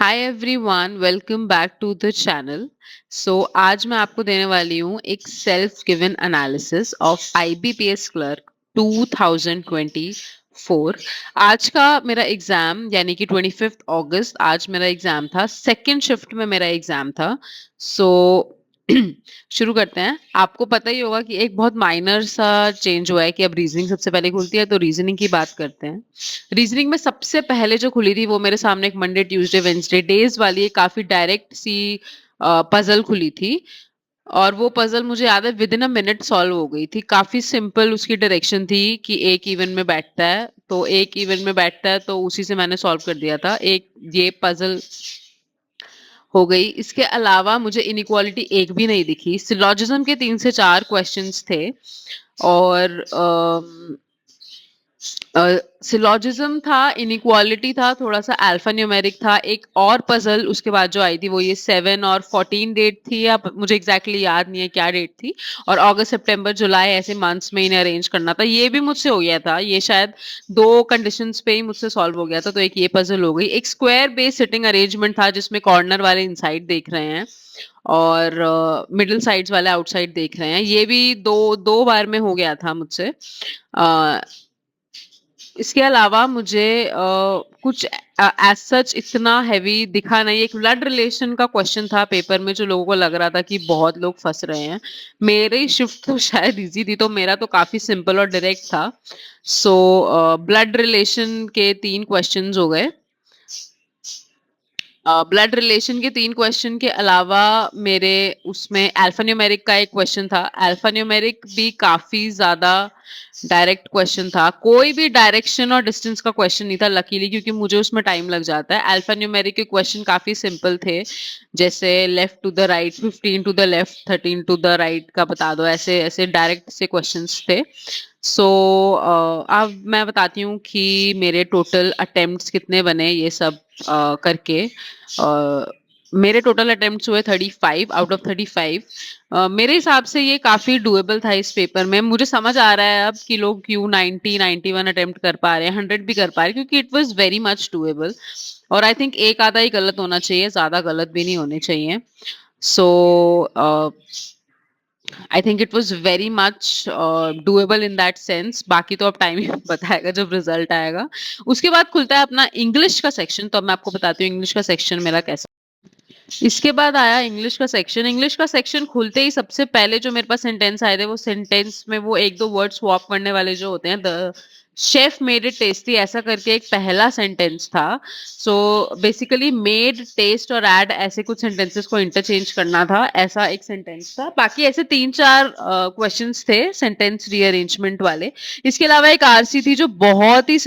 Hi everyone, welcome back to the channel. आज मैं आपको देने वाली हूँ एक self given analysis of IBPS clerk 2024। आज का मेरा एग्जाम यानी कि 25 अगस्त आज मेरा एग्जाम था। सेकंड शिफ्ट में मेरा एग्जाम था। सो शुरू करते हैं। आपको पता ही होगा कि एक बहुत माइनर सा चेंज हुआ है कि अब रीजनिंग सबसे पहले खुलती है, तो रीजनिंग की बात करते हैं। रीजनिंग में सबसे पहले जो खुली थी वो मेरे सामने एक मंडे ट्यूसडे वेंसडे डेज वाली एक काफी डायरेक्ट सी पजल खुली थी। और वो पजल मुझे याद है with in a minute solve हो गई थी। काफी सिंपल उसकी डायरेक्शन थी कि एक इवन में बैठता है, तो एक इवन में बैठता है, तो उसी से मैंने सॉल्व कर दिया था। एक ये पजल हो गई। इसके अलावा मुझे इनइक्वालिटी एक भी नहीं दिखी। सिलॉजिज्म के 3 से 4 क्वेश्चंस थे। और सिलॉजिज्म था, इनइक्वालिटी था, थोड़ा सा अल्फा न्यूमेरिक था। एक और पजल उसके बाद जो आई थी वो ये 7 और 14 डेट थी, या मुझे एग्जैक्टली याद नहीं है क्या डेट थी। और अगस्त सितंबर जुलाई ऐसे मंथ्स में इन्हें अरेंज करना था। ये भी मुझसे हो गया था। ये शायद 2 कंडीशंस पे ही मुझसे सॉल्व हो गया था। तो एक ये पजल हो गई। एक स्क्वायर बेस सिटिंग अरेंजमेंट था जिसमें कॉर्नर वाले इनसाइड देख रहे हैं और मिडिल साइड्स वाले आउटसाइड देख रहे हैं। ये भी दो दो बार में हो गया था मुझसे। इसके अलावा मुझे कुछ एज सच इतना हैवी दिखा नहीं। एक ब्लड रिलेशन का क्वेश्चन था पेपर में जो लोगों को लग रहा था कि बहुत लोग फंस रहे हैं। मेरी शिफ्ट तो शायद इजी थी, तो मेरा तो काफी सिंपल और डायरेक्ट था। सो ब्लड रिलेशन के 3 क्वेश्चंस हो गए। ब्लड रिलेशन के 3 क्वेश्चन के अलावा मेरे उसमें अल्फा न्यूमेरिक का एक क्वेश्चन था। अल्फा न्यूमेरिक भी काफी ज्यादा डायरेक्ट क्वेश्चन था। कोई भी डायरेक्शन और डिस्टेंस का क्वेश्चन नहीं था लकीली, क्योंकि मुझे उसमें टाइम लग जाता है। अल्फा न्यूमेरिक के क्वेश्चन काफी सिंपल थे, जैसे left to the right 15 to the left 13 to the right का बता दो। ऐसे ऐसे डायरेक्ट से क्वेश्चंस थे। सो अब मैं बताती हूँ कि मेरे टोटल अटेम्प्ट्स कितने बने ये सब करके। मेरे टोटल अटेम्प्ट्स हुए 35 आउट ऑफ 35। मेरे हिसाब से ये काफी डुएबल था इस पेपर में। मुझे समझ आ रहा है अब कि लोग क्यों 90 91 अटेम्प्ट कर पा रहे हैं, 100 भी कर पा रहे हैं, क्योंकि it was very much doable. और आई थिंक एक आधा ही गलत होना चाहिए, ज्यादा गलत भी नहीं होने चाहिए। So I think it was very much doable in that sense. बाकी तो अब टाइम ही बताएगा जब रिजल्ट आएगा। उसके बाद खुलता है अपना इंग्लिश का सेक्शन। तो अब मैं आपको बताती हूँ इंग्लिश का सेक्शन मेरा कैसा। इसके बाद आया इंग्लिश का सेक्शन। इंग्लिश का सेक्शन खुलते ही सबसे पहले जो मेरे पास सेंटेंस आए थे, वो सेंटेंस में वो एक दो वर्ड स्वैप करने वाले जो होते हैं, the chef made it tasty, ऐसा करके एक पहला सेंटेंस था। सो बेसिकली मेड, टेस्ट और एड ऐसे कुछ सेंटेंसेस को इंटरचेंज करना था, ऐसा एक सेंटेंस था। बाकी ऐसे 3 4 क्वेश्चंस थे सेंटेंस रीअरेंजमेंट वाले। इसके अलावा एक आरसी थी जो बहुत ही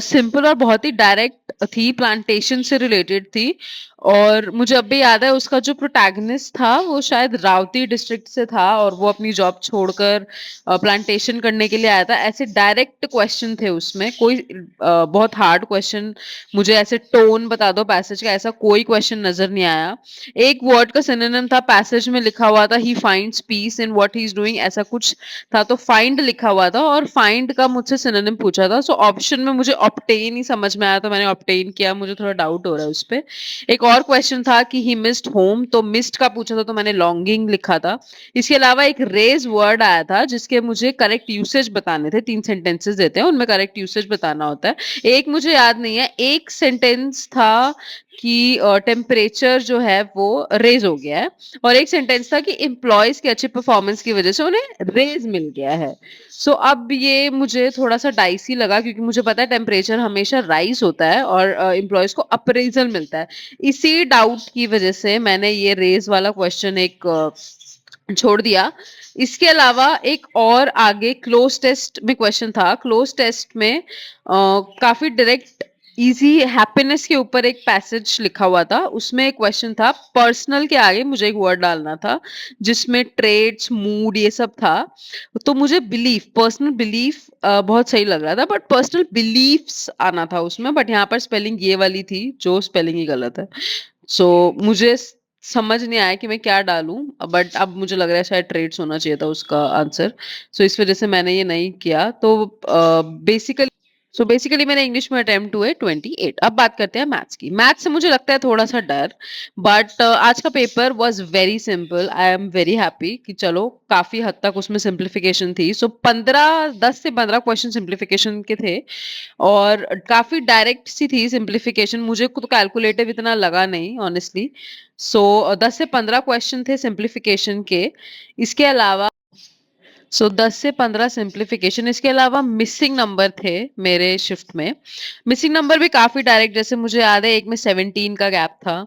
सिंपल और बहुत ही डायरेक्ट थी, प्लांटेशन से रिलेटेड थी। और मुझे अब भी याद है उसका जो प्रोटैगनिस्ट था वो शायद रावती डिस्ट्रिक्ट से था, और वो अपनी जॉब छोड़कर प्लांटेशन करने के लिए आया था। ऐसे डायरेक्ट क्वेश्चन थे उसमें। कोई बहुत हार्ड क्वेश्चन, मुझे ऐसे टोन बता दो पैसेज का, ऐसा कोई क्वेश्चन नजर नहीं आया। एक वर्ड का सिनोनिम था, पैसेज में लिखा हुआ था he finds peace in what he is doing, ऐसा कुछ था। तो फाइंड लिखा हुआ था और फाइंड का मुझसे सिनोनिम पूछा था। सो ऑप्शन में मुझे ऑब्टेन ही समझ में आया, तो मैंने ऑब्टेन किया। मुझे थोड़ा डाउट हो रहा है उस पे। एक और क्वेश्चन था कि ही मिस्ड होम, तो मिस्ड का पूछा था, तो मैंने लॉन्गिंग लिखा था। इसके अलावा एक रेज वर्ड आया था जिसके मुझे करेक्ट यूसेज बताने थे। 3 सेंटेंसेस देते हैं, उनमें करेक्ट यूसेज बताना होता है। एक मुझे याद नहीं है। एक सेंटेंस था कि टेम्परेचर जो है वो रेज हो गया है, और एक सेंटेंस था कि एम्प्लॉयज की अच्छी परफॉर्मेंस की वजह से उन्हें रेज मिल गया है। सो अब ये मुझे थोड़ा सा डाइसी लगा, क्योंकि मुझे पता है टेम्परेचर हमेशा राइज होता है और एम्प्लॉयज को अप्रेजल मिलता है। इसी डाउट की वजह से मैंने ये रेज वाला क्वेश्चन एक छोड़ दिया। इसके अलावा एक और आगे क्लोज टेस्ट में क्वेश्चन था। क्लोज टेस्ट में काफी डायरेक्ट इजी हैप्पीनेस के ऊपर एक पैसेज लिखा हुआ था। उसमें एक क्वेश्चन था, पर्सनल के आगे मुझे एक वर्ड डालना था जिसमें ट्रेड्स, मूड, ये सब था। तो मुझे बिलीफ, पर्सनल बिलीफ बहुत सही लग रहा था, बट पर्सनल बिलीफ्स आना था उसमें। बट यहाँ पर स्पेलिंग ये वाली थी जो स्पेलिंग ही गलत है। सो मुझे समझ नहीं आया कि मैं क्या डालूं। बट अब मुझे लग रहा है शायद ट्रेड्स होना चाहिए था उसका आंसर। सो इस वजह से मैंने ये नहीं किया। तो बेसिकली सो बेसिकली मैंने इंग्लिश में अटेम्प्ट हुए 28। अब बात करते हैं मैथ्स की। मैथ्स से मुझे लगता है थोड़ा सा डर, बट आज का paper was very simple. I am very happy कि चलो काफी हद तक उसमें सिंप्लीफिकेशन थी। सो 10 से 15 क्वेश्चन सिंप्लीफिकेशन के थे और काफी डायरेक्ट सी थी सिंप्लीफिकेशन। मुझे खुद कैलकुलेटिव इतना लगा नहीं ऑनेस्टली। सो 10 से 15 क्वेश्चन थे सिंप्लीफिकेशन के। इसके अलावा 10 से 15 सिंप्लीफिकेशन, इसके अलावा मिसिंग नंबर थे मेरे शिफ्ट में। मिसिंग नंबर भी काफी डायरेक्ट, जैसे मुझे याद है एक में 17 का गैप था,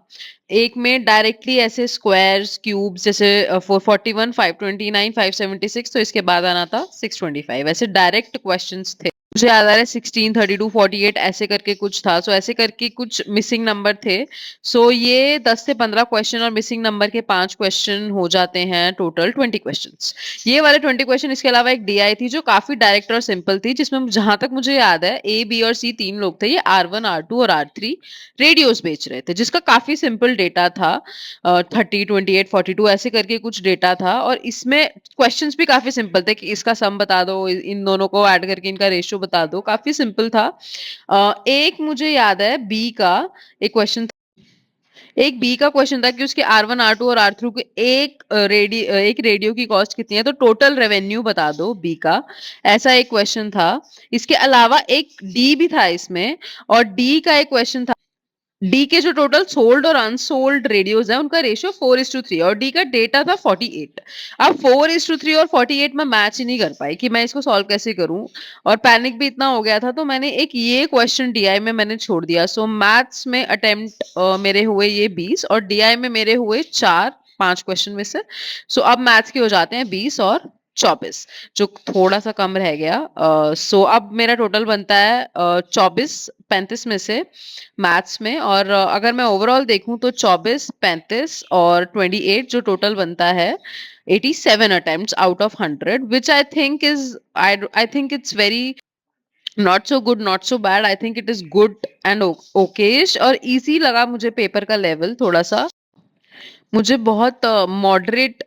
एक में डायरेक्टली ऐसे स्क्वायर्स क्यूब्स जैसे 441, 529, 576, तो इसके बाद आना था 625। ऐसे डायरेक्ट क्वेश्चंस थे। मुझे याद आ रहा है 16, 32, 48 ऐसे करके कुछ था। सो ऐसे करके कुछ मिसिंग नंबर थे। सो ये 10 से 15 क्वेश्चन और मिसिंग नंबर के 5 क्वेश्चन हो जाते हैं टोटल 20 क्वेश्चंस। ये वाले 20 क्वेश्चन, इसके अलावा एक डीआई थी जो काफी डायरेक्ट और सिंपल थी, जिसमें जहां तक मुझे याद है ए बी और सी 3 लोग थे, ये R1 R2 और R3 रेडियोस बेच रहे थे, जिसका काफी सिंपल डेटा था। 30, 28, 42 ऐसे करके कुछ डेटा था और इसमें क्वेश्चंस भी काफी सिंपल थे कि इसका सम बता दो, इन दोनों को ऐड करके इनका रेशियो बता दो, काफी सिंपल था। एक मुझे याद है बी का एक क्वेश्चन, एक बी का क्वेश्चन था कि उसके R1 R2 और R3 के एक रेडियो की कॉस्ट कितनी है, तो टोटल रेवेन्यू बता दो बी का, ऐसा एक क्वेश्चन था। इसके अलावा एक डी भी था इसमें, और डी का एक क्वेश्चन था, डी के जो टोटल सोल्ड और अनसोल्ड रेडियोज है उनका रेशियो 4:3 और डी का डेटा था 48। अब 4:3 और 48 में मैच ही नहीं कर पाई कि मैं इसको सॉल्व कैसे करूं, और पैनिक भी इतना हो गया था, तो मैंने एक ये क्वेश्चन डीआई में मैंने छोड़ दिया। सो मैथ्स में अटेम्प्ट मेरे हुए ये 20 और डीआई में मेरे हुए 4-5 क्वेश्चन में से। सो अब मैथ्स के हो जाते हैं 20 और 24, जो थोड़ा सा कम रह गया। सो अब मेरा टोटल बनता है 24 35 में से मैथ्स में, और अगर मैं ओवरऑल देखूं तो 24, 35 और 28 जो टोटल बनता है 87 attempts out of 100, which I think it's very not so good, not so bad. I think it is good and okayish, और इजी लगा मुझे पेपर का लेवल थोड़ा सा। मुझे बहुत मॉडरेट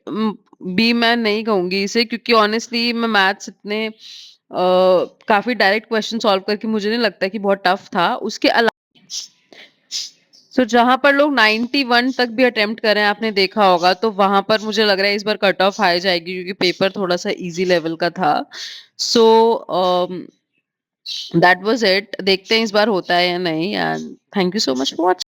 भी मैं नहीं कहूंगी इसे, क्योंकि ऑनेस्टली मैं मैथ्स इतने काफी डायरेक्ट क्वेश्चन सॉल्व करके मुझे नहीं लगता कि बहुत टफ था। उसके अलावा जहां पर लोग 91 तक भी अटेम्प्ट करें आपने देखा होगा, तो वहां पर मुझे लग रहा है इस बार कट ऑफ हाई जाएगी, क्योंकि पेपर थोड़ा सा इजी लेवल का था। So that was it. देखते हैं इस बार होता है या नहीं, and thank you so much for